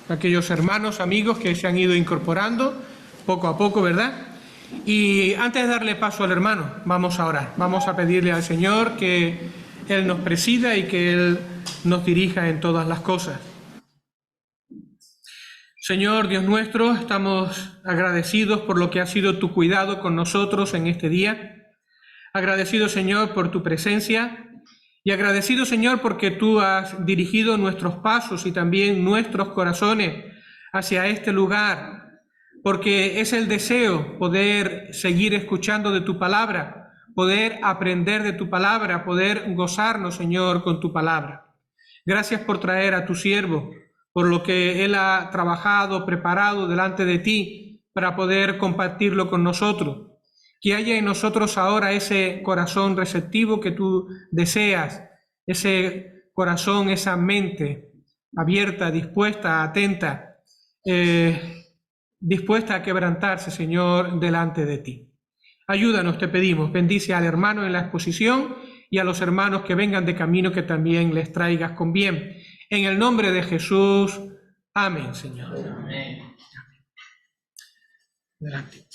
aquellos hermanos, amigos que se han ido incorporando poco a poco, ¿verdad? Y antes de darle paso al hermano, vamos a orar. Vamos a pedirle al Señor que Él nos presida y que Él nos dirija en todas las cosas. Señor Dios nuestro, estamos agradecidos por lo que ha sido tu cuidado con nosotros en este día. Agradecidos, Señor, por tu presencia y agradecidos, Señor, porque tú has dirigido nuestros pasos y también nuestros corazones hacia este lugar, porque es el deseo poder seguir escuchando de tu palabra, poder aprender de tu palabra, poder gozarnos, Señor, con tu palabra. Gracias por traer a tu siervo, por lo que él ha trabajado, preparado delante de ti para poder compartirlo con nosotros. Que haya en nosotros ahora ese corazón receptivo que tú deseas, ese corazón, esa mente abierta, dispuesta, atenta, dispuesta a quebrantarse, Señor, delante de ti. Ayúdanos, te pedimos, bendice al hermano en la exposición y a los hermanos que vengan de camino, que también les traigas con bien. En el nombre de Jesús, amén, Señor. Amén. Adelante.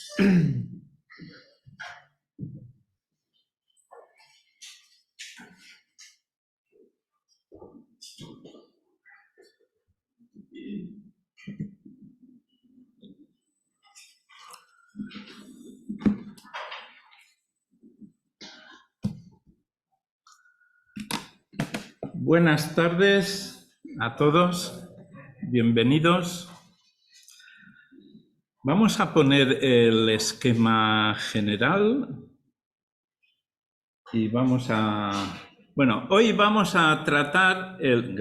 Buenas tardes a todos, bienvenidos. Vamos a poner el esquema general y hoy vamos a tratar el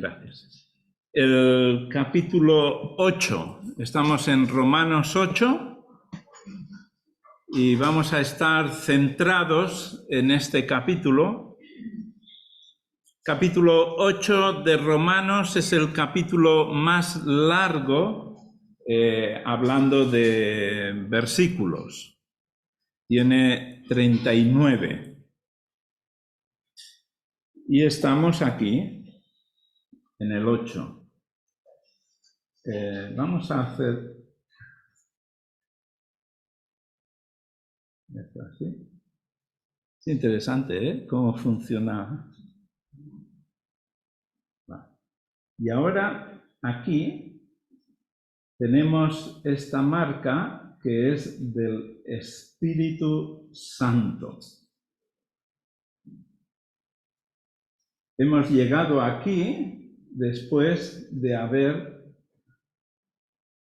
capítulo 8. Estamos en Romanos 8 y vamos a estar centrados en este capítulo. Capítulo 8 de Romanos es el capítulo más largo, hablando de versículos. Tiene 39. Y estamos aquí, en el 8. Vamos a hacer esto así. Es interesante, ¿eh? Cómo funciona. Y ahora aquí tenemos esta marca que es del Espíritu Santo. Hemos llegado aquí después de haber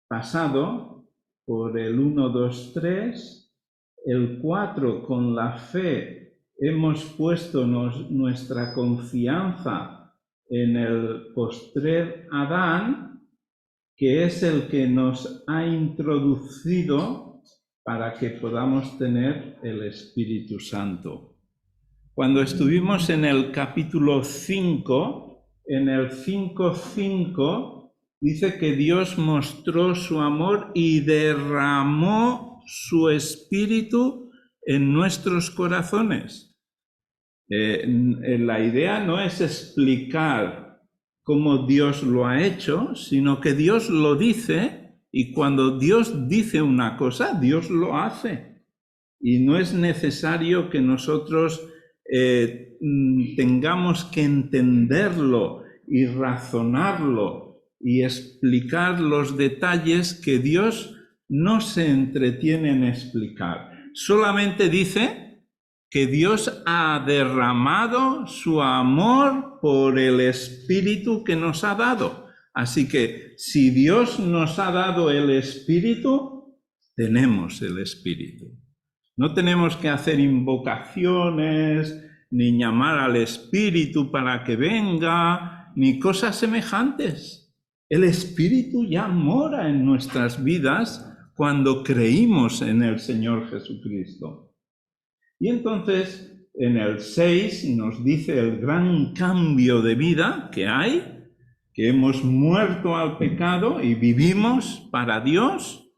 pasado por el 1, 2, 3, el 4 con la fe hemos puesto nuestra confianza en el postrer Adán, que es el que nos ha introducido para que podamos tener el Espíritu Santo. Cuando estuvimos en el capítulo 5, en el 5:5, dice que Dios mostró su amor y derramó su Espíritu en nuestros corazones. La idea no es explicar cómo Dios lo ha hecho, sino que Dios lo dice, y cuando Dios dice una cosa, Dios lo hace. Y no es necesario que nosotros tengamos que entenderlo y razonarlo y explicar los detalles que Dios no se entretiene en explicar. Solamente dice que Dios ha derramado su amor por el Espíritu que nos ha dado. Así que si Dios nos ha dado el Espíritu, tenemos el Espíritu. No tenemos que hacer invocaciones, ni llamar al Espíritu para que venga, ni cosas semejantes. El Espíritu ya mora en nuestras vidas cuando creímos en el Señor Jesucristo. Y entonces, en el 6 nos dice el gran cambio de vida que hay, que hemos muerto al pecado y vivimos para Dios.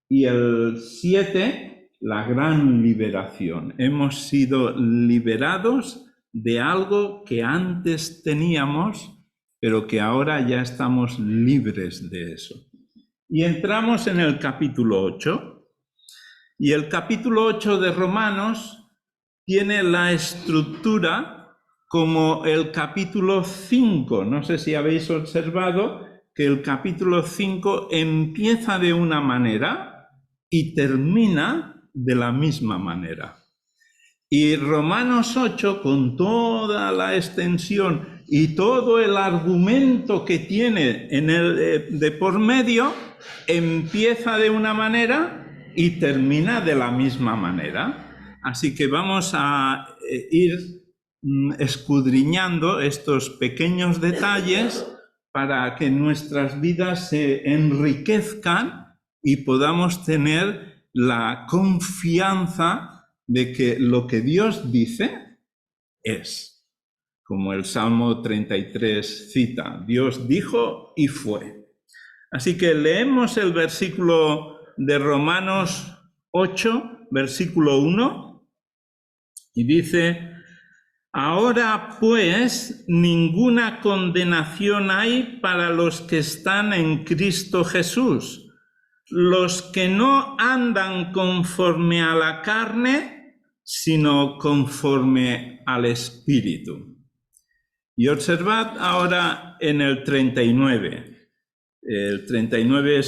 Y el 7, la gran liberación. Hemos sido liberados de algo que antes teníamos pero que ahora ya estamos libres de eso. Y entramos en el capítulo 8, y el capítulo 8 de Romanos tiene la estructura como el capítulo 5. No sé si habéis observado que el capítulo 5 empieza de una manera y termina de la misma manera. Y Romanos 8, con toda la extensión y todo el argumento que tiene en el de por medio, empieza de una manera y termina de la misma manera. Así que vamos a ir escudriñando estos pequeños detalles para que nuestras vidas se enriquezcan y podamos tener la confianza de que lo que Dios dice es, como el Salmo 33 cita, Dios dijo y fue. Así que leemos el versículo de Romanos 8, versículo 1, y dice: ahora pues ninguna condenación hay para los que están en Cristo Jesús, los que no andan conforme a la carne, sino conforme al Espíritu. Y observad ahora en el 39. El 39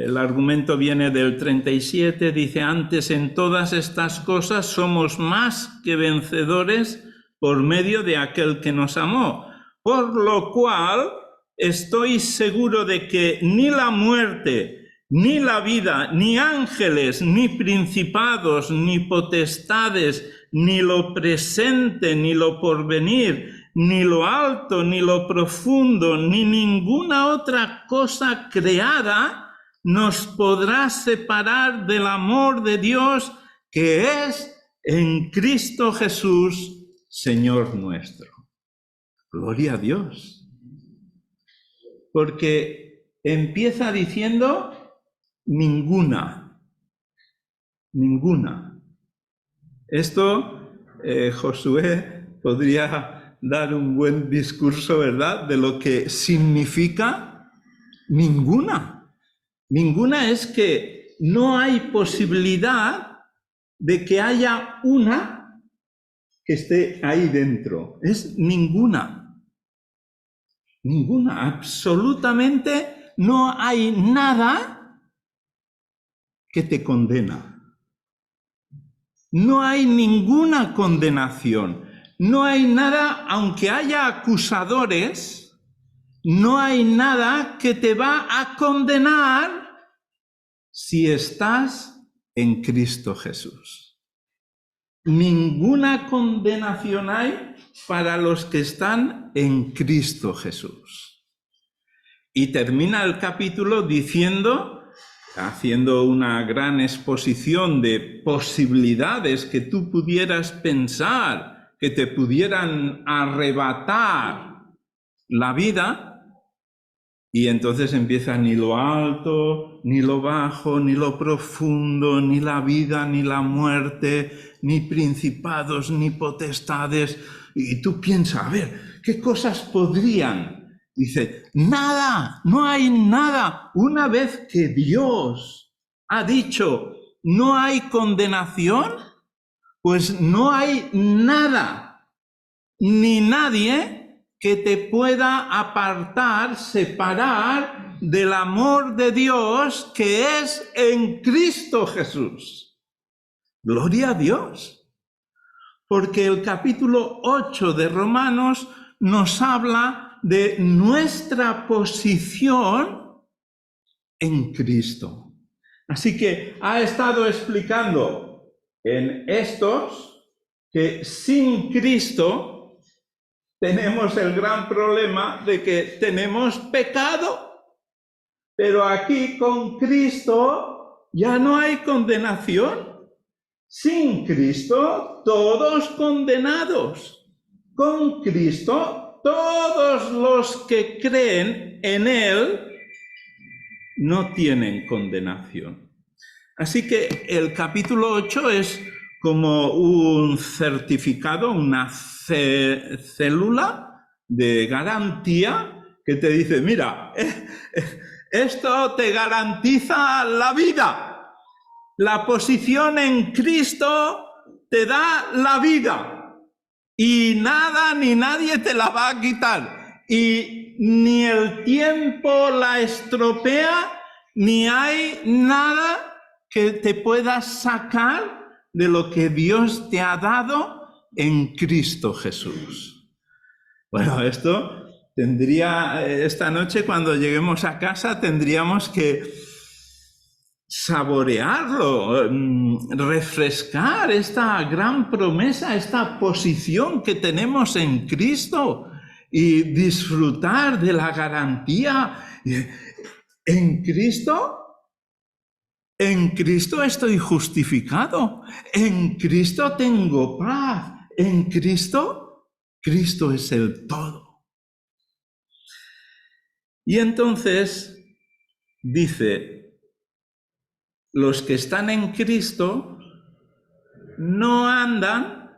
el argumento viene del 37, dice: antes en todas estas cosas somos más que vencedores por medio de aquel que nos amó. Por lo cual estoy seguro de que ni la muerte, ni la vida, ni ángeles, ni principados, ni potestades, ni lo presente, ni lo porvenir, ni lo alto, ni lo profundo, ni ninguna otra cosa creada nos podrá separar del amor de Dios que es en Cristo Jesús, Señor nuestro. Gloria a Dios. Porque empieza diciendo ninguna. Esto Josué podría dar un buen discurso, ¿verdad?, de lo que significa ninguna. Ninguna es que no hay posibilidad de que haya una que esté ahí dentro. Es ninguna. Ninguna. Absolutamente no hay nada que te condena. No hay ninguna condenación. No hay nada, aunque haya acusadores, no hay nada que te va a condenar si estás en Cristo Jesús. Ninguna condenación hay para los que están en Cristo Jesús. Y termina el capítulo diciendo, haciendo una gran exposición de posibilidades que tú pudieras pensar, que te pudieran arrebatar la vida, y entonces empieza ni lo alto, ni lo bajo, ni lo profundo, ni la vida, ni la muerte, ni principados, ni potestades. Y tú piensas, a ver, ¿qué cosas podrían? Dice, nada, no hay nada. Una vez que Dios ha dicho, no hay condenación, pues no hay nada, ni nadie que te pueda apartar, separar del amor de Dios que es en Cristo Jesús. Gloria a Dios. Porque el capítulo 8 de Romanos nos habla de nuestra posición en Cristo. Así que ha estado explicando en estos que sin Cristo tenemos el gran problema de que tenemos pecado, pero aquí con Cristo ya no hay condenación. Sin Cristo, todos condenados. Con Cristo, todos los que creen en Él no tienen condenación. Así que el capítulo 8 es como un certificado, una célula de garantía que te dice, mira, esto te garantiza la vida. La posición en Cristo te da la vida. Y nada ni nadie te la va a quitar. Y ni el tiempo la estropea, ni hay nada que te pueda sacar de lo que Dios te ha dado en Cristo Jesús. Bueno, esto esta noche cuando lleguemos a casa tendríamos que saborearlo, refrescar esta gran promesa, esta posición que tenemos en Cristo y disfrutar de la garantía. En Cristo estoy justificado, en Cristo tengo paz, en Cristo es el todo. Y entonces dice, los que están en Cristo no andan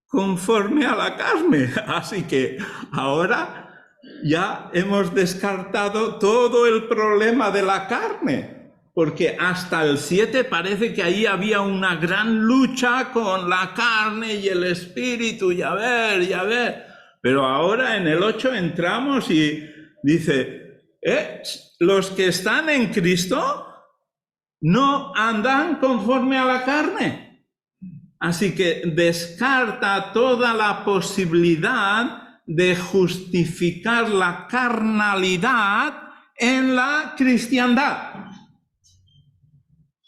conforme a la carne. Así que ahora ya hemos descartado todo el problema de la carne, porque hasta el 7 parece que ahí había una gran lucha con la carne y el espíritu, y a ver. Pero ahora en el 8 entramos y dice, los que están en Cristo no andan conforme a la carne. Así que descarta toda la posibilidad de justificar la carnalidad en la cristiandad.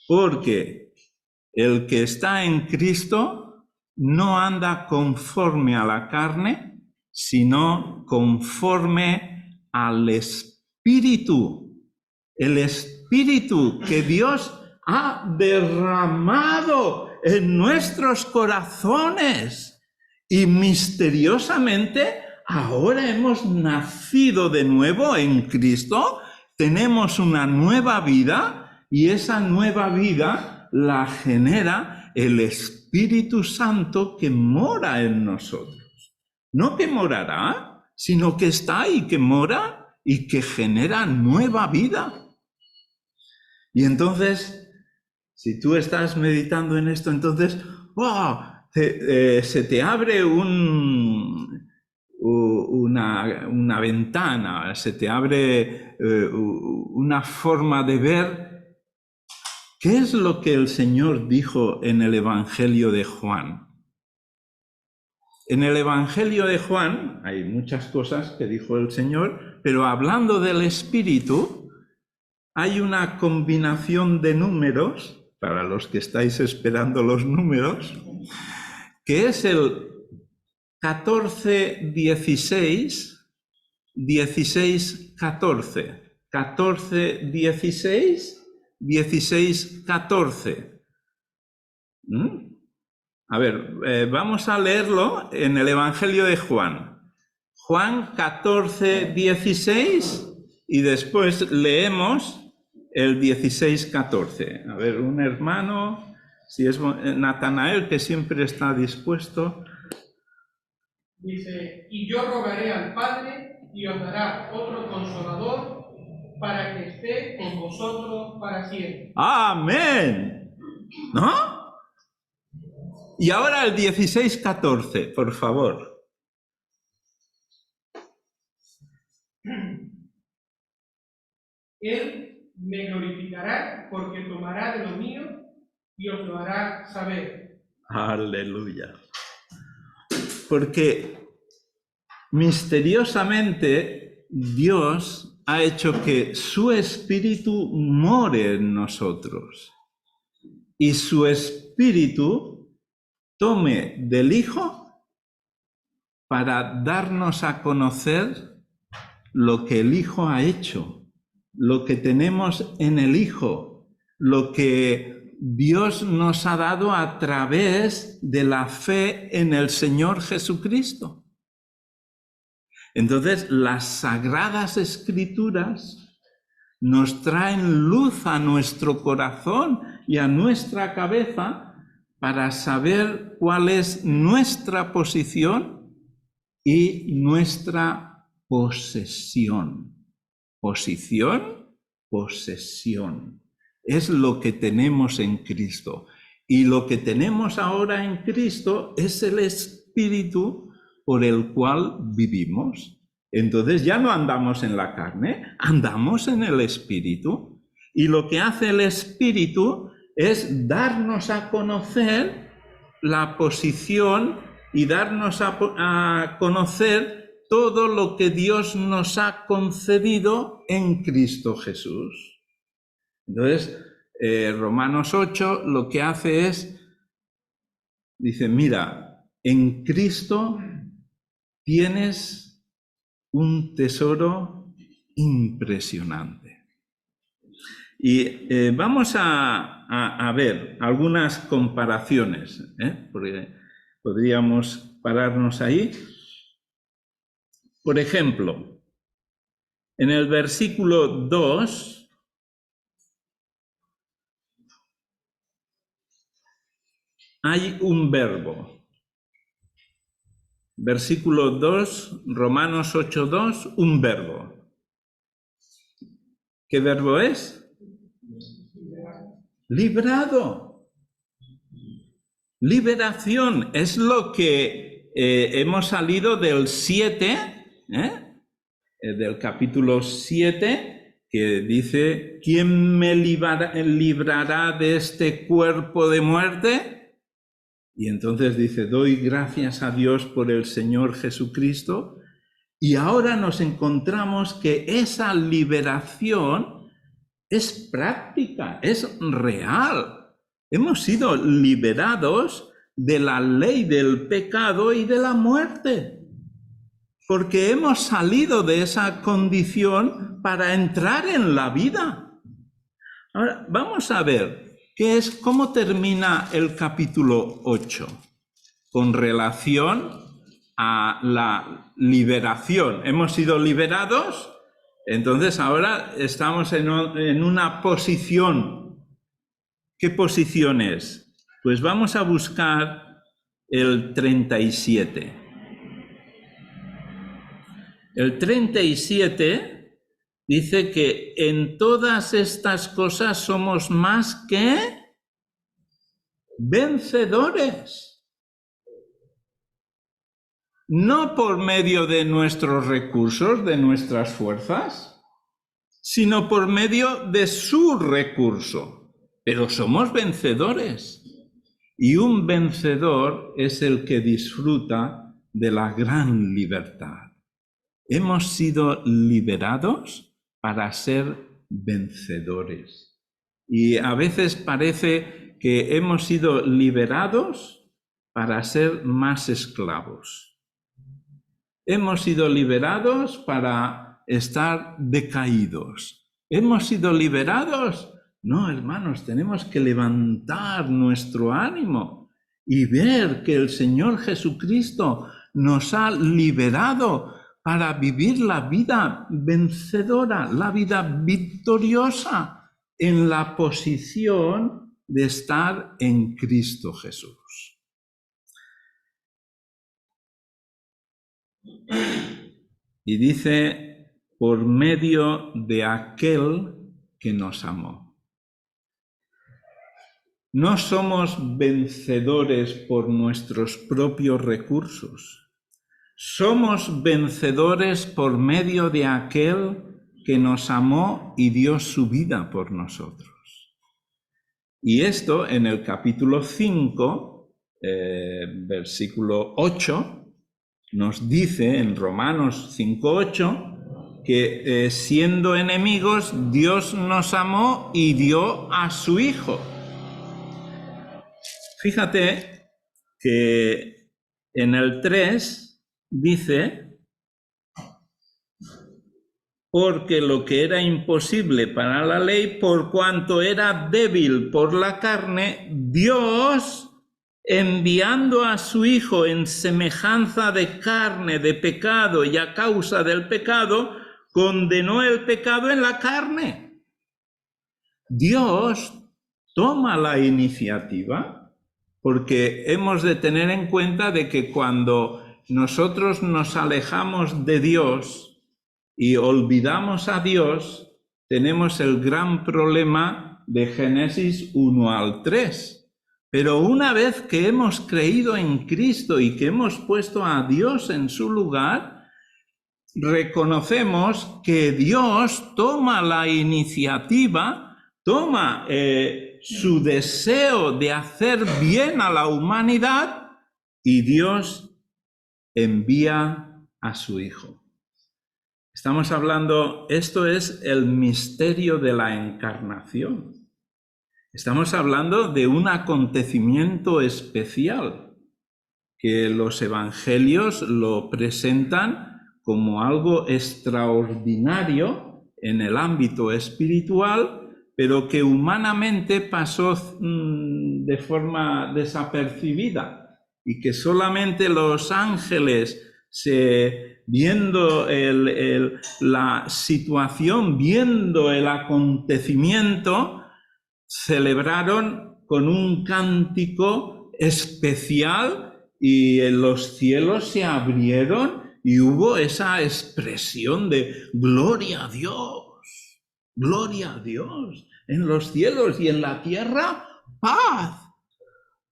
Porque el que está en Cristo no anda conforme a la carne, sino conforme al Espíritu. El Espíritu que Dios ha derramado en nuestros corazones. Y misteriosamente ahora hemos nacido de nuevo en Cristo, tenemos una nueva vida y esa nueva vida la genera el Espíritu Santo que mora en nosotros. No que morará, sino que está ahí, que mora y que genera nueva vida. Y entonces, si tú estás meditando en esto, entonces se te abre una ventana, se te abre una forma de ver qué es lo que el Señor dijo en el Evangelio de Juan. En el Evangelio de Juan hay muchas cosas que dijo el Señor, pero hablando del Espíritu, hay una combinación de números, para los que estáis esperando los números, que es el 14, 16, 16, 14. 14, 16, 16, 14. A ver, vamos a leerlo en el Evangelio de Juan. Juan 14, 16 y después leemos el 16, 14. A ver, un hermano, si es Natanael, que siempre está dispuesto. Dice, y yo rogaré al Padre y os dará otro Consolador para que esté con vosotros para siempre. ¡Amén! ¿No? Y ahora el 16, 14, por favor. Él me glorificará porque tomará de lo mío y os lo hará saber. Aleluya. Porque misteriosamente Dios ha hecho que su Espíritu more en nosotros y su Espíritu tome del Hijo para darnos a conocer lo que el Hijo ha hecho, lo que tenemos en el Hijo, lo que Dios nos ha dado a través de la fe en el Señor Jesucristo. Entonces, las Sagradas Escrituras nos traen luz a nuestro corazón y a nuestra cabeza para saber cuál es nuestra posición y nuestra posesión. Posición, posesión. Es lo que tenemos en Cristo. Y lo que tenemos ahora en Cristo es el Espíritu por el cual vivimos. Entonces ya no andamos en la carne, andamos en el Espíritu. Y lo que hace el Espíritu es darnos a conocer la posición y darnos a conocer todo lo que Dios nos ha concedido en Cristo Jesús. Entonces, Romanos 8 lo que hace es, dice, mira, en Cristo tienes un tesoro impresionante. Y vamos a ver algunas comparaciones, porque podríamos pararnos ahí. Por ejemplo, en el versículo 2, hay un verbo. Versículo 2, Romanos 8:2, un verbo. ¿Qué verbo es? Librado. Liberación es lo que hemos salido del 7, del capítulo 7, que dice, ¿quién me librará de este cuerpo de muerte? Y entonces dice, doy gracias a Dios por el Señor Jesucristo. Y ahora nos encontramos que esa liberación es práctica, es real. Hemos sido liberados de la ley del pecado y de la muerte, porque hemos salido de esa condición para entrar en la vida. Ahora, vamos a ver cómo termina el capítulo 8 con relación a la liberación. Hemos sido liberados, entonces ahora estamos en una posición. ¿Qué posición es? Pues vamos a buscar el 37. El 37 dice que en todas estas cosas somos más que vencedores. No por medio de nuestros recursos, de nuestras fuerzas, sino por medio de su recurso. Pero somos vencedores. Y un vencedor es el que disfruta de la gran libertad. Hemos sido liberados para ser vencedores. Y a veces parece que hemos sido liberados para ser más esclavos. Hemos sido liberados para estar decaídos. ¿Hemos sido liberados? No, hermanos, tenemos que levantar nuestro ánimo y ver que el Señor Jesucristo nos ha liberado para vivir la vida vencedora, la vida victoriosa en la posición de estar en Cristo Jesús. Y dice, por medio de aquel que nos amó. No somos vencedores por nuestros propios recursos. Somos vencedores por medio de aquel que nos amó y dio su vida por nosotros. Y esto en el capítulo 5, versículo 8, nos dice en Romanos 5:8 que siendo enemigos Dios nos amó y dio a su Hijo. Fíjate que en el 3 dice, porque lo que era imposible para la ley, por cuanto era débil por la carne, Dios, enviando a su Hijo en semejanza de carne, de pecado, y a causa del pecado, condenó el pecado en la carne. Dios toma la iniciativa, porque hemos de tener en cuenta de que cuando nosotros nos alejamos de Dios y olvidamos a Dios, tenemos el gran problema de Génesis 1 al 3. Pero una vez que hemos creído en Cristo y que hemos puesto a Dios en su lugar, reconocemos que Dios toma la iniciativa, toma su deseo de hacer bien a la humanidad y Dios envía a su Hijo. Estamos hablando, esto es el misterio de la encarnación. Estamos hablando de un acontecimiento especial que los evangelios lo presentan como algo extraordinario en el ámbito espiritual, pero que humanamente pasó de forma desapercibida y que solamente los ángeles, viendo la situación, viendo el acontecimiento, celebraron con un cántico especial y los cielos se abrieron y hubo esa expresión de gloria a Dios en los cielos y en la tierra, paz,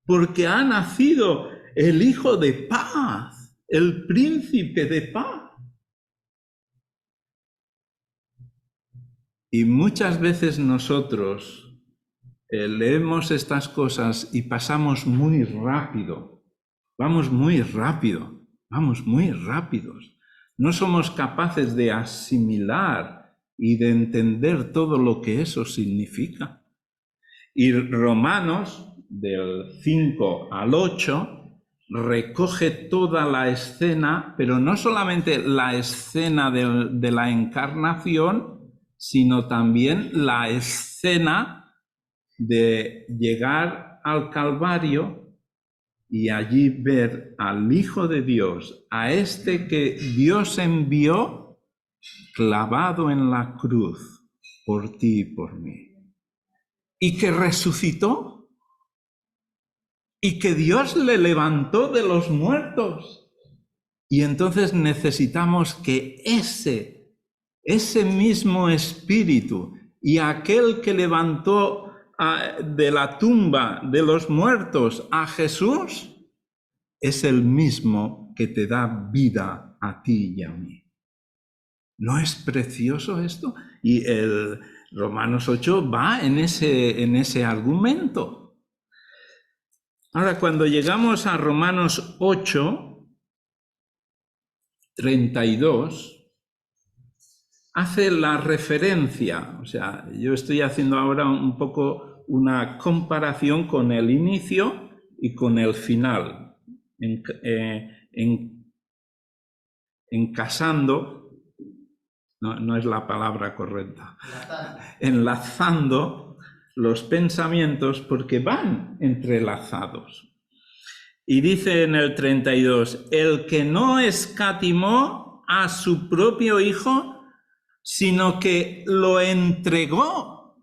porque ha nacido el Hijo de paz, el príncipe de paz. Y muchas veces nosotros leemos estas cosas y pasamos muy rápido, vamos muy rápidos. No somos capaces de asimilar y de entender todo lo que eso significa. Y Romanos, del 5 al 8, recoge toda la escena, pero no solamente la escena de la encarnación, sino también la escena de llegar al Calvario y allí ver al Hijo de Dios, a este que Dios envió, clavado en la cruz por ti y por mí, y que resucitó, y que Dios le levantó de los muertos. Y entonces necesitamos que ese mismo Espíritu y aquel que levantó de la tumba de los muertos a Jesús, es el mismo que te da vida a ti y a mí. ¿No es precioso esto? Y el Romanos 8 va en ese argumento. Ahora, cuando llegamos a Romanos 8, 32, hace la referencia, o sea, yo estoy haciendo ahora un poco una comparación con el inicio y con el final, encasando, no es la palabra correcta, enlazando los pensamientos porque van entrelazados. Y dice en el 32, el que no escatimó a su propio Hijo, sino que lo entregó.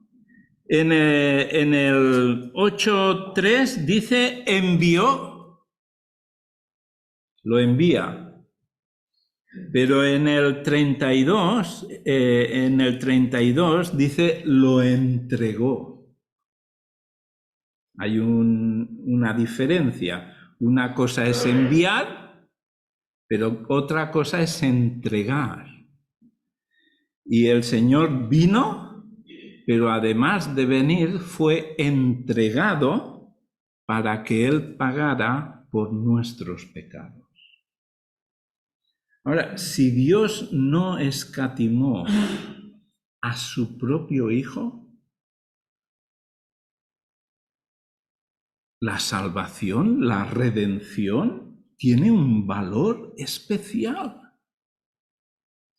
En el 8.3 dice envió, lo envía. Pero en el 32 dice lo entregó. Hay una diferencia. Una cosa es enviar, pero otra cosa es entregar. Y el Señor vino, pero además de venir, fue entregado para que Él pagara por nuestros pecados. Ahora, si Dios no escatimó a su propio Hijo, la salvación, la redención, tiene un valor especial.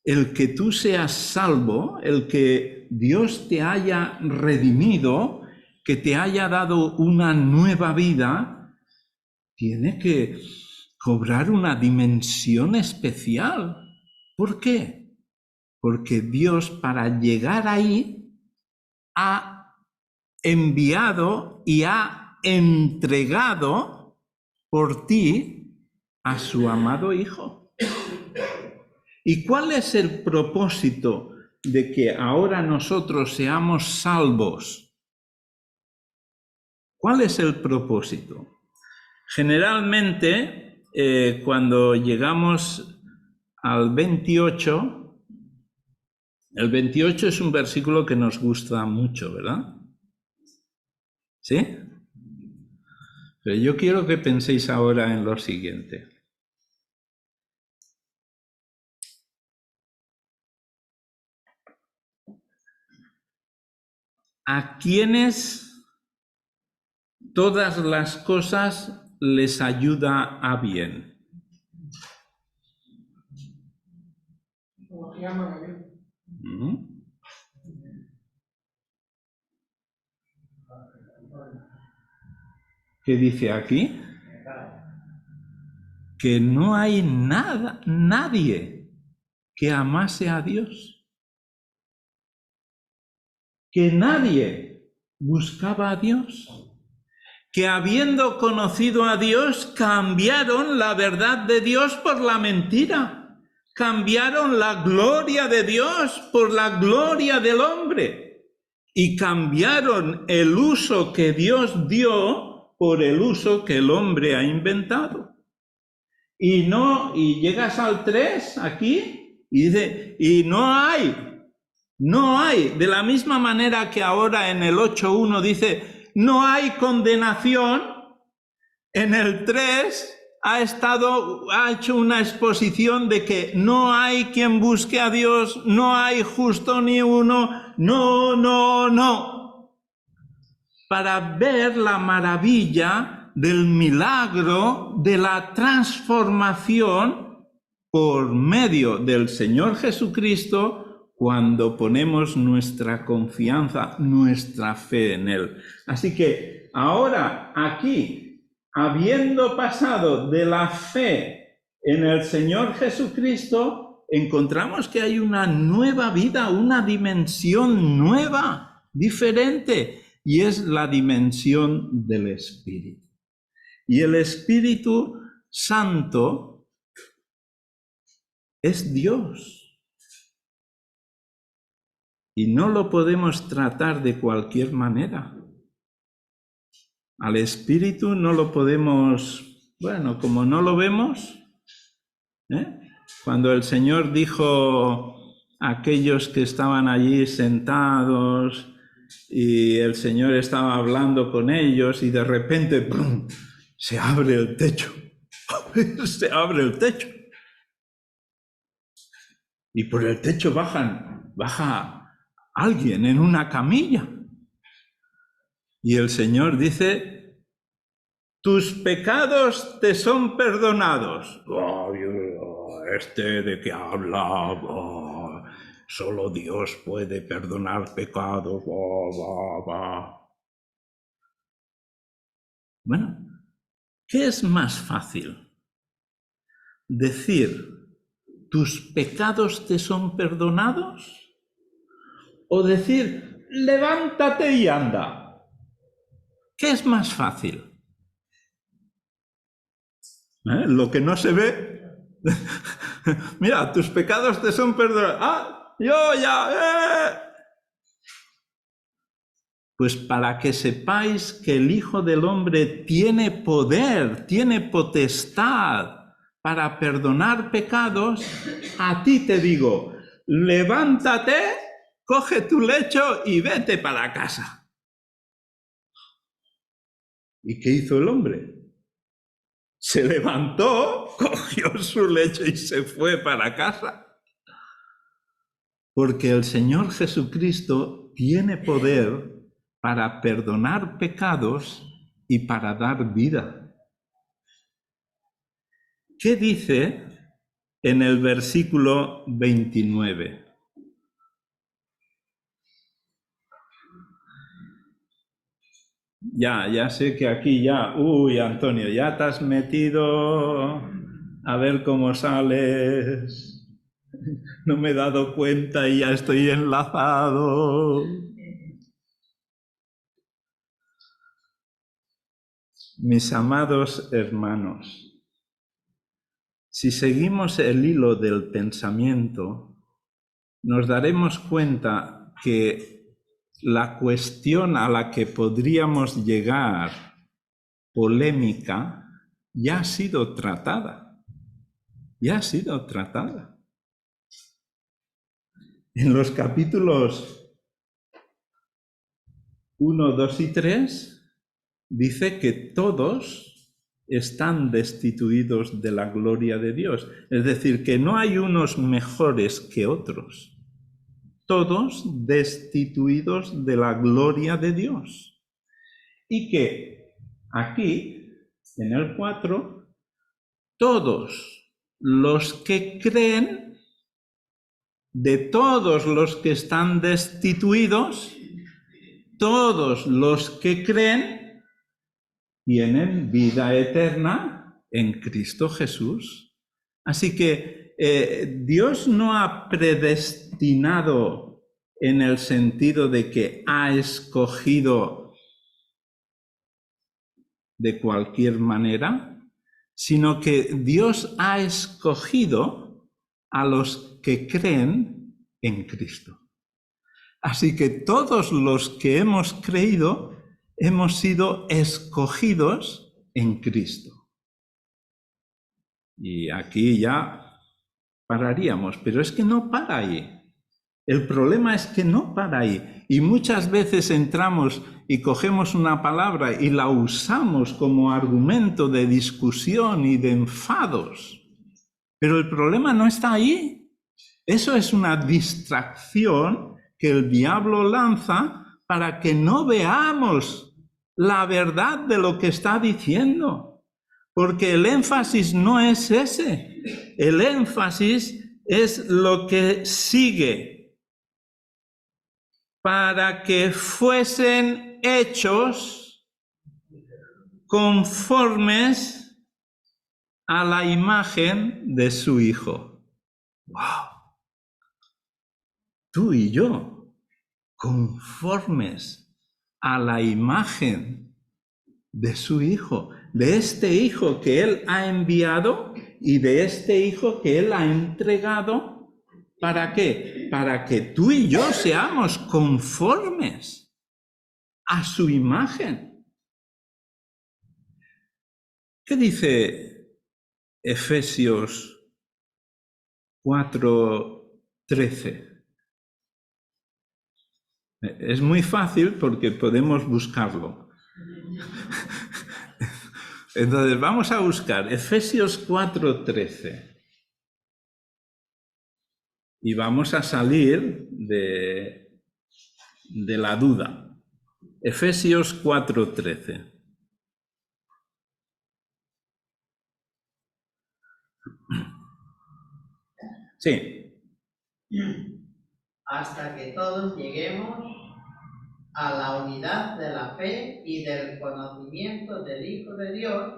El que tú seas salvo, el que Dios te haya redimido, que te haya dado una nueva vida, tiene que cobrar una dimensión especial. ¿Por qué? Porque Dios, para llegar ahí, ha enviado y ha entregado por ti a su amado Hijo. ¿Y cuál es el propósito de que ahora nosotros seamos salvos? ¿Cuál es el propósito? Generalmente, cuando llegamos al 28, el 28 es un versículo que nos gusta mucho, ¿verdad? ¿Sí? Pero yo quiero que penséis ahora en lo siguiente. ¿A quiénes todas las cosas les ayuda a bien? ¿Qué dice aquí? Que no hay nadie que amase a Dios. Que nadie buscaba a Dios. Que habiendo conocido a Dios, cambiaron la verdad de Dios por la mentira. Cambiaron la gloria de Dios por la gloria del hombre. Y cambiaron el uso que Dios dio por el uso que el hombre ha inventado. Y llegas al 3 aquí y dice, y no hay, de la misma manera que ahora en el 8.1 dice, no hay condenación, en el 3 ha hecho una exposición de que no hay quien busque a Dios, no hay justo ni uno, no. Para ver la maravilla del milagro de la transformación por medio del Señor Jesucristo cuando ponemos nuestra confianza, nuestra fe en Él. Así que ahora aquí, habiendo pasado de la fe en el Señor Jesucristo, encontramos que hay una nueva vida, una dimensión nueva, diferente, y es la dimensión del Espíritu. Y el Espíritu Santo es Dios. Y no lo podemos tratar de cualquier manera. Al Espíritu no lo podemos, como no lo vemos, cuando el Señor dijo a aquellos que estaban allí sentados y el Señor estaba hablando con ellos y de repente ¡prum!, se abre el techo. Se abre el techo. Y por el techo baja alguien en una camilla. Y el Señor dice, tus pecados te son perdonados. ¿De qué habla? Solo Dios puede perdonar pecados. Bueno, ¿qué es más fácil? Decir, ¿tus pecados te son perdonados? O decir, levántate y anda. ¿Qué es más fácil? Lo que no se ve. Mira, tus pecados te son perdonados. Yo ya. Pues para que sepáis que el Hijo del Hombre tiene poder, tiene potestad para perdonar pecados, a ti te digo, levántate, coge tu lecho y vete para casa. ¿Y qué hizo el hombre? Se levantó, cogió su lecho y se fue para casa. Porque el Señor Jesucristo tiene poder para perdonar pecados y para dar vida. ¿Qué dice en el versículo 29? Ya sé que aquí Antonio, ya te has metido a ver cómo sales. No me he dado cuenta y ya estoy enlazado. Mis amados hermanos, Si seguimos el hilo del pensamiento, nos daremos cuenta que la cuestión a la que podríamos llegar polémica ya ha sido tratada. Ya ha sido tratada. En los capítulos 1, 2 y 3 dice que todos están destituidos de la gloria de Dios. Es decir, que no hay unos mejores que otros. Todos destituidos de la gloria de Dios. Y que aquí, en el 4, todos los que creen, de todos los que están destituidos, todos los que creen tienen vida eterna en Cristo Jesús. Así que Dios no ha predestinado en el sentido de que ha escogido de cualquier manera, sino que Dios ha escogido a los que creen en Cristo. Así que todos los que hemos creído hemos sido escogidos en Cristo. Y aquí ya pararíamos, pero es que no para ahí. El problema es que no para ahí. Y muchas veces entramos y cogemos una palabra y la usamos como argumento de discusión y de enfados. Pero el problema no está ahí. Eso es una distracción que el diablo lanza para que no veamos la verdad de lo que está diciendo. Porque el énfasis no es ese. El énfasis es lo que sigue. Para que fuesen hechos conformes a la imagen de su Hijo. ¡Wow! Tú y yo, conformes a la imagen de su Hijo, de este Hijo que Él ha enviado y de este Hijo que Él ha entregado. ¿Para qué? Para que tú y yo seamos conformes a su imagen. ¿Qué dice Efesios 4:13? Es muy fácil porque podemos buscarlo. Entonces vamos a buscar Efesios 4:13. Y vamos a salir de la duda. Efesios 4:13. Sí. Hasta que todos lleguemos a la unidad de la fe y del conocimiento del Hijo de Dios,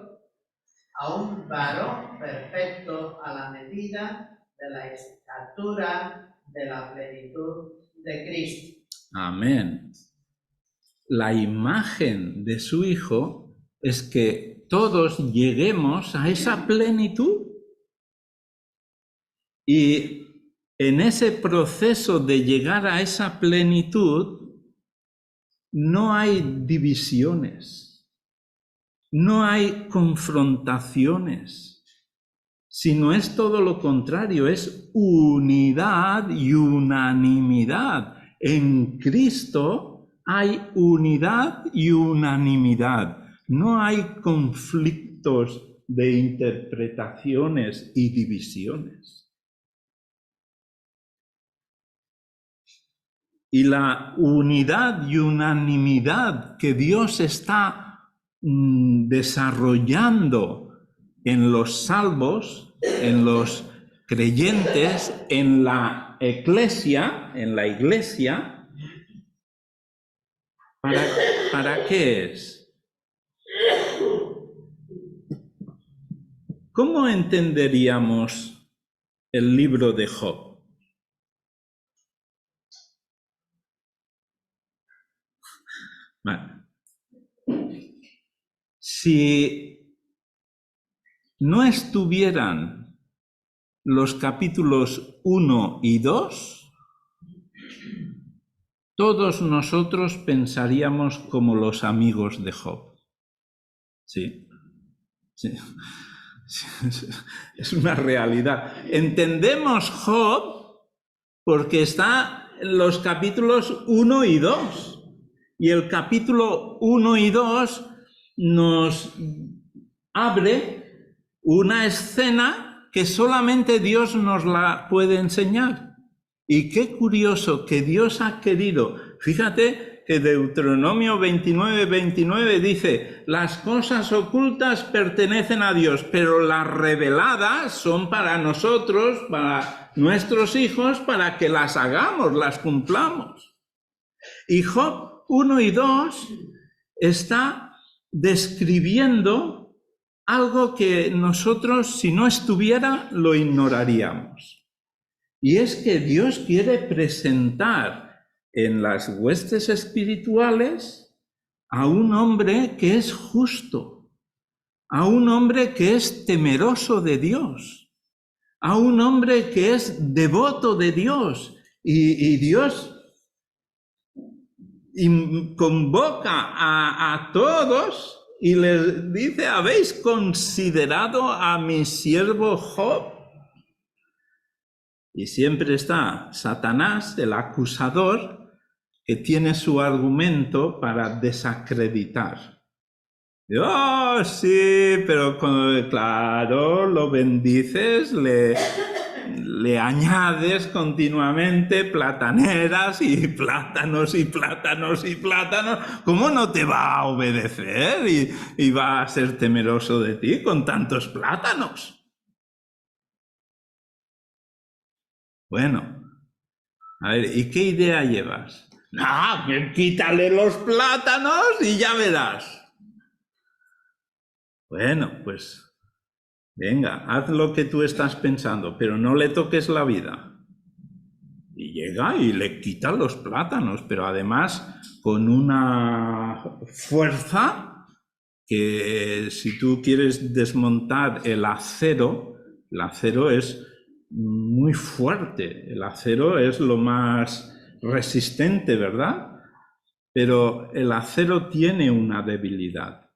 a un varón perfecto a la medida de la estatura de la plenitud de Cristo. Amén. La imagen de su Hijo es que todos lleguemos a esa plenitud. Y en ese proceso de llegar a esa plenitud no hay divisiones, no hay confrontaciones, sino es todo lo contrario, es unidad y unanimidad. En Cristo hay unidad y unanimidad. No hay conflictos de interpretaciones y divisiones. Y la unidad y unanimidad que Dios está desarrollando en los salvos, en los creyentes, en la iglesia, ¿para qué es? ¿Cómo entenderíamos el libro de Job? Vale. Si no estuvieran los capítulos 1 y 2, todos nosotros pensaríamos como los amigos de Job. Sí, sí. Es una realidad. Entendemos Job porque está en los capítulos 1 y 2. Y el capítulo 1 y 2 nos abre una escena que solamente Dios nos la puede enseñar. Y qué curioso que Dios ha querido. Fíjate que Deuteronomio 29 dice, las cosas ocultas pertenecen a Dios, pero las reveladas son para nosotros, para nuestros hijos, para que las hagamos, las cumplamos. Y Job 1 y 2 está describiendo algo que nosotros, si no estuviera, lo ignoraríamos. Y es que Dios quiere presentar en las huestes espirituales a un hombre que es justo, a un hombre que es temeroso de Dios, a un hombre que es devoto de Dios. Y Dios convoca a todos y les dice, ¿habéis considerado a mi siervo Job? Y siempre está Satanás, el acusador, que tiene su argumento para desacreditar. Oh, sí, pero claro, lo bendices, le añades continuamente plataneras y plátanos y plátanos y plátanos. ¿Cómo no te va a obedecer y va a ser temeroso de ti con tantos plátanos? Bueno, a ver, ¿y qué idea llevas? ¡Ah, quítale los plátanos y ya verás! Bueno, pues venga, haz lo que tú estás pensando, pero no le toques la vida. Y llega y le quita los plátanos, pero además con una fuerza que si tú quieres desmontar el acero es muy fuerte, el acero es lo más resistente, ¿verdad? Pero el acero tiene una debilidad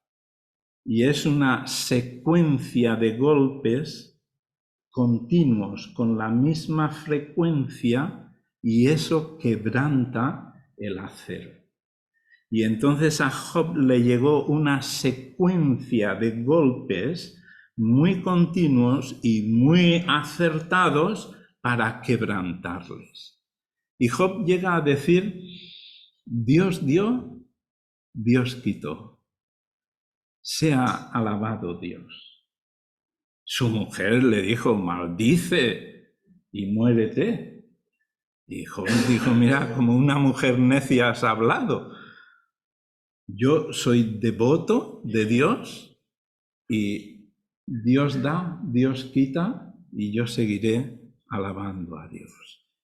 y es una secuencia de golpes continuos con la misma frecuencia y eso quebranta el acero. Y entonces a Job le llegó una secuencia de golpes muy continuos y muy acertados para quebrantarles. Y Job llega a decir, Dios dio, Dios quitó. Sea alabado Dios. Su mujer le dijo, maldice y muérete. Y Job dijo, mira, como una mujer necia has hablado. Yo soy devoto de Dios y Dios da, Dios quita y yo seguiré alabando a Dios.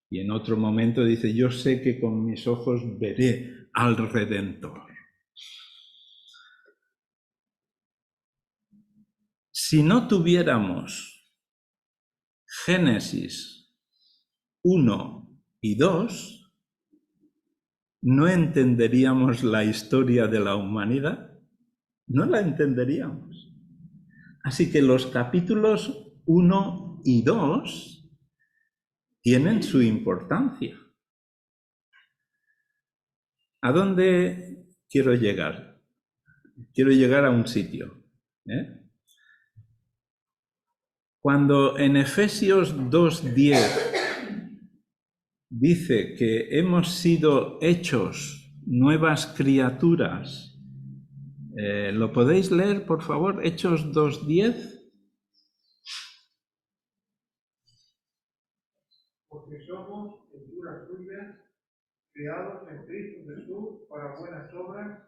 Y en otro momento dice, yo sé que con mis ojos veré al Redentor. Si no tuviéramos Génesis 1 y 2, no entenderíamos la historia de la humanidad, no la entenderíamos. Así que los capítulos 1 y 2 tienen su importancia. ¿A dónde quiero llegar? Quiero llegar a un sitio. Cuando en Efesios 2:10 dice que hemos sido hechos nuevas criaturas, ¿lo podéis leer, por favor? Hechos 2:10. Porque somos hechura suya, creados en Cristo Jesús para buenas obras,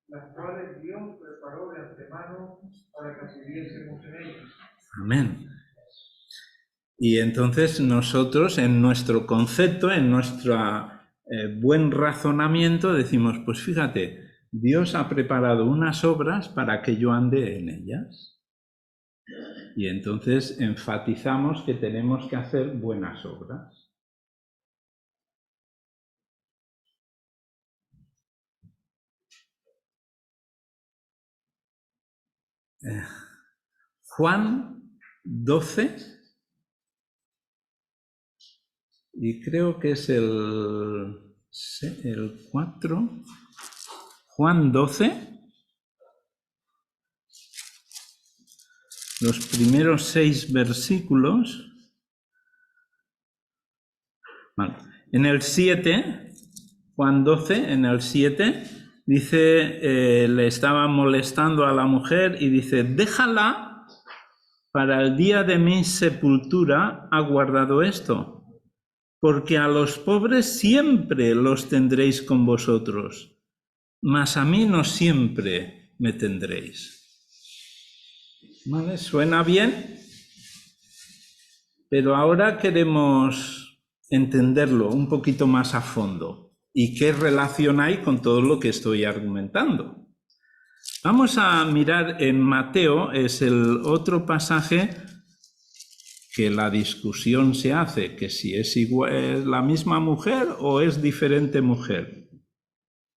las cuales Dios preparó de antemano para que anduviésemos en ellas. Amén. Y entonces nosotros, en nuestro concepto, en nuestro buen razonamiento, decimos, pues fíjate, Dios ha preparado unas obras para que yo ande en ellas. Y entonces enfatizamos que tenemos que hacer buenas obras. Juan 12, y creo que es el 4, Juan 12, los primeros 6 versículos. Vale. En el 7, Juan 12, en el 7, dice, le estaba molestando a la mujer y dice, déjala, para el día de mi sepultura ha guardado esto, porque a los pobres siempre los tendréis con vosotros, mas a mí no siempre me tendréis. ¿Vale? ¿Suena bien? Pero ahora queremos entenderlo un poquito más a fondo. ¿Y qué relación hay con todo lo que estoy argumentando? Vamos a mirar en Mateo, es el otro pasaje que la discusión se hace, que si es igual, la misma mujer o es diferente mujer.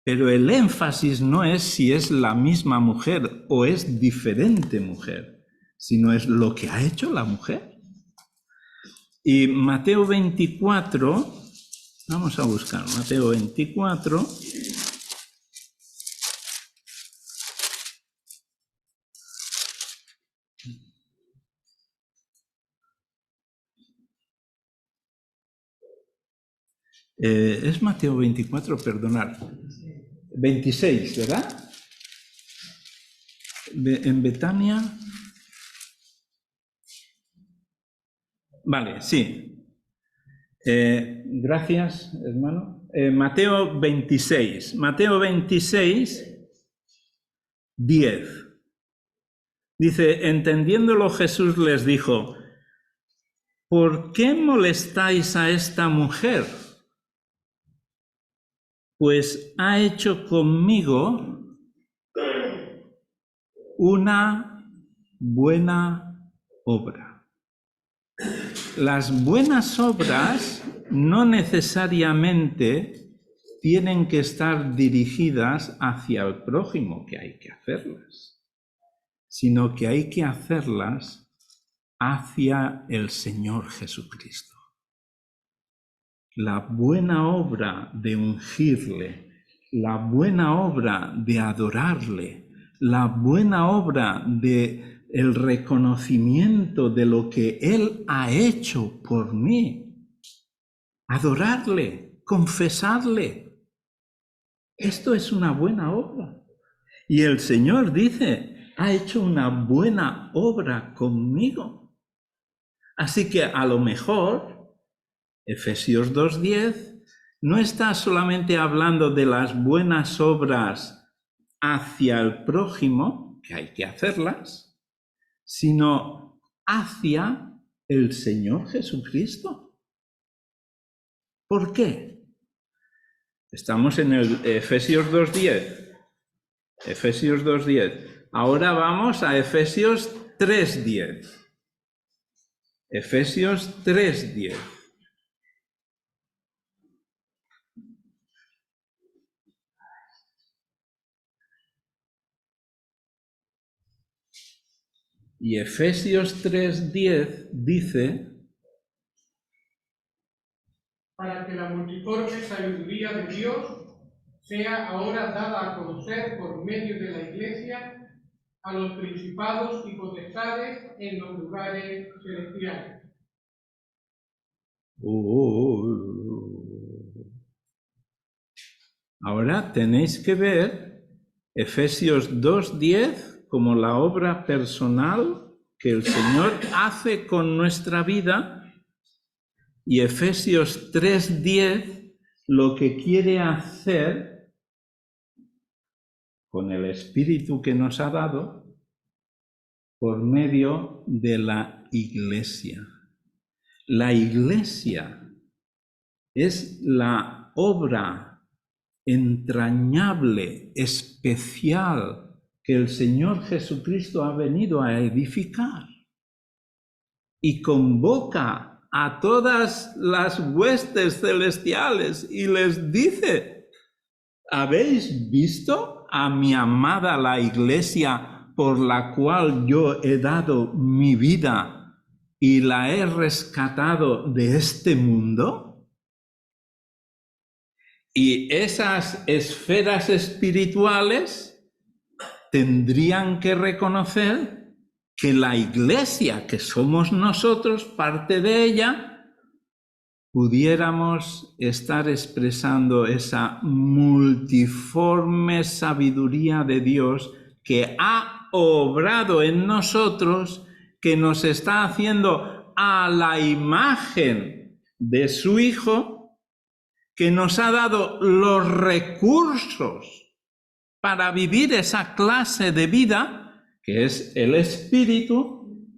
Pero el énfasis no es si es la misma mujer o es diferente mujer, sino es lo que ha hecho la mujer. Y Mateo 24, vamos a buscar Mateo 24. Es Mateo 24, perdonad. 26, ¿verdad? En Betania. Vale, sí. Gracias, hermano. Mateo 26. Mateo 26, 10. Dice, entendiéndolo Jesús les dijo, ¿por qué molestáis a esta mujer? Pues ha hecho conmigo una buena obra. Las buenas obras no necesariamente tienen que estar dirigidas hacia el prójimo, que hay que hacerlas, sino que hay que hacerlas hacia el Señor Jesucristo. La buena obra de ungirle, la buena obra de adorarle, la buena obra de el reconocimiento de lo que Él ha hecho por mí. Adorarle, confesarle. Esto es una buena obra. Y el Señor dice, ha hecho una buena obra conmigo. Así que a lo mejor Efesios 2:10 no está solamente hablando de las buenas obras hacia el prójimo, que hay que hacerlas, sino hacia el Señor Jesucristo. ¿Por qué? Estamos en el Efesios 2:10. Efesios 2:10. Ahora vamos a Efesios 3:10. Efesios 3:10. Y Efesios 3:10 dice, para que la multiforme sabiduría de Dios sea ahora dada a conocer por medio de la Iglesia a los principados y potestades en los lugares celestiales. Ahora tenéis que ver Efesios 2:10 como la obra personal que el Señor hace con nuestra vida y Efesios 3:10 lo que quiere hacer con el Espíritu que nos ha dado por medio de la Iglesia. La Iglesia es la obra entrañable, especial, que el Señor Jesucristo ha venido a edificar. y convoca a todas las huestes celestiales y les dice: ¿habéis visto a mi amada la Iglesia, por la cual yo he dado mi vida y la he rescatado de este mundo? Y esas esferas espirituales tendrían que reconocer que la Iglesia, que somos nosotros, parte de ella, pudiéramos estar expresando esa multiforme sabiduría de Dios que ha obrado en nosotros, que nos está haciendo a la imagen de su Hijo, que nos ha dado los recursos para vivir esa clase de vida, que es el Espíritu,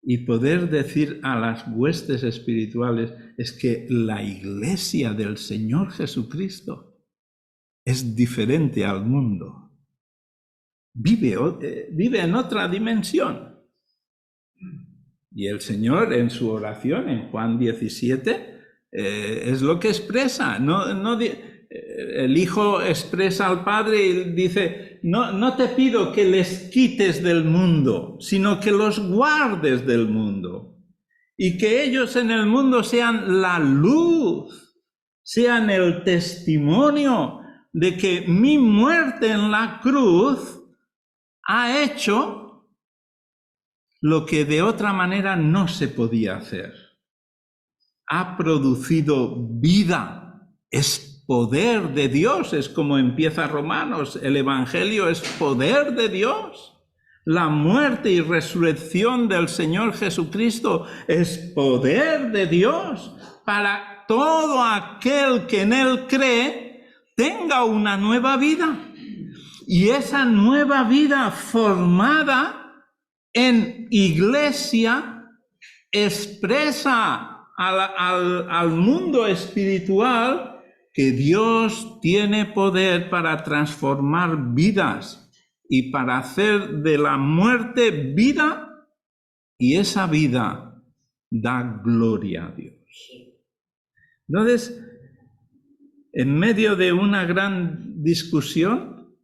y poder decir a las huestes espirituales: es que la Iglesia del Señor Jesucristo es diferente al mundo. Vive en otra dimensión. Y el Señor, en su oración, en Juan 17, es lo que expresa. El Hijo expresa al Padre y dice: no te pido que les quites del mundo, sino que los guardes del mundo, y que ellos en el mundo sean la luz, sean el testimonio de que mi muerte en la cruz ha hecho lo que de otra manera no se podía hacer. Ha producido vida, es poder de Dios, es como empieza Romanos, el Evangelio es poder de Dios. La muerte y resurrección del Señor Jesucristo es poder de Dios para todo aquel que en Él cree tenga una nueva vida. Y esa nueva vida formada en iglesia expresa al mundo espiritual que Dios tiene poder para transformar vidas y para hacer de la muerte vida, y esa vida da gloria a Dios. Entonces, en medio de una gran discusión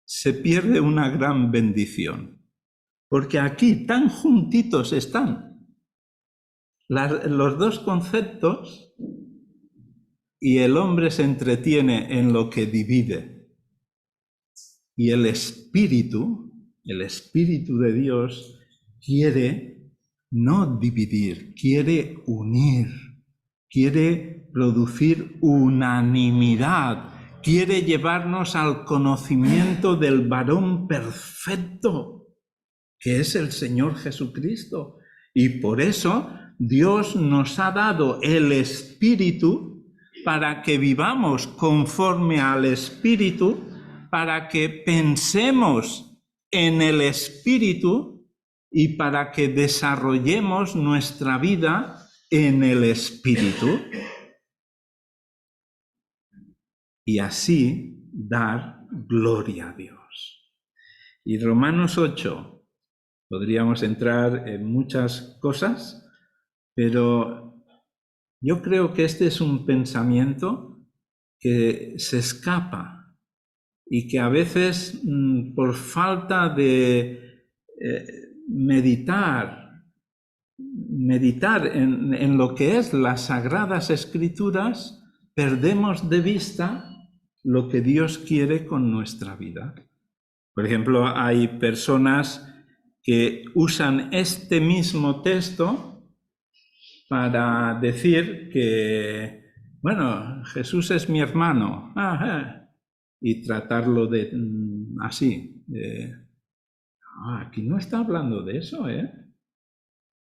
se pierde una gran bendición, porque aquí tan juntitos están los dos conceptos, y el hombre se entretiene en lo que divide. Y el Espíritu de Dios quiere no dividir, quiere unir, quiere producir unanimidad, quiere llevarnos al conocimiento del varón perfecto, que es el Señor Jesucristo. Y por eso Dios nos ha dado el Espíritu para que vivamos conforme al Espíritu, para que pensemos en el Espíritu y para que desarrollemos nuestra vida en el Espíritu. Y así dar gloria a Dios. Y Romanos 8, podríamos entrar en muchas cosas, pero yo creo que este es un pensamiento que se escapa y que a veces por falta de meditar en lo que es las Sagradas Escrituras, perdemos de vista lo que Dios quiere con nuestra vida. Por ejemplo, hay personas que usan este mismo texto para decir que, bueno, Jesús es mi hermano, y tratarlo de así. Aquí no está hablando de eso,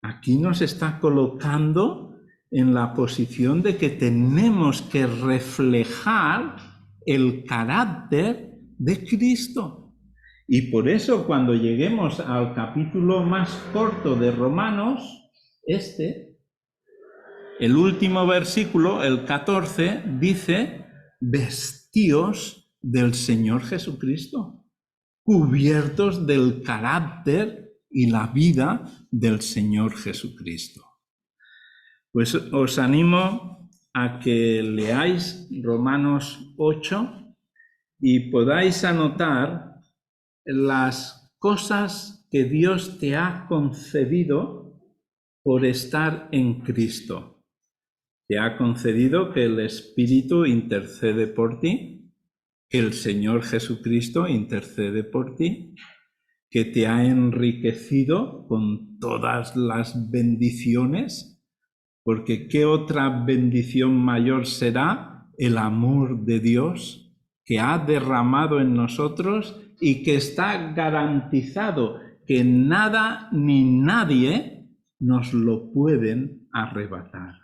Aquí nos está colocando en la posición de que tenemos que reflejar el carácter de Cristo. Y por eso cuando lleguemos al capítulo más corto de Romanos, el último versículo, el 14, dice: vestíos del Señor Jesucristo, cubiertos del carácter y la vida del Señor Jesucristo. Pues os animo a que leáis Romanos 8 y podáis anotar las cosas que Dios te ha concedido por estar en Cristo. Te ha concedido que el Espíritu intercede por ti, que el Señor Jesucristo intercede por ti, que te ha enriquecido con todas las bendiciones, porque ¿qué otra bendición mayor será el amor de Dios que ha derramado en nosotros y que está garantizado que nada ni nadie nos lo pueden arrebatar?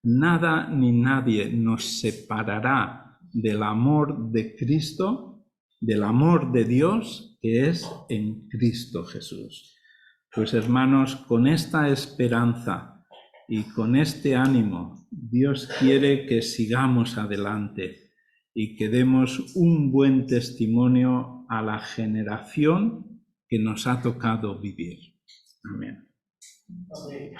Nada ni nadie nos separará del amor de Cristo, del amor de Dios que es en Cristo Jesús. Pues hermanos, con esta esperanza y con este ánimo, Dios quiere que sigamos adelante y que demos un buen testimonio a la generación que nos ha tocado vivir. Amén. Amén.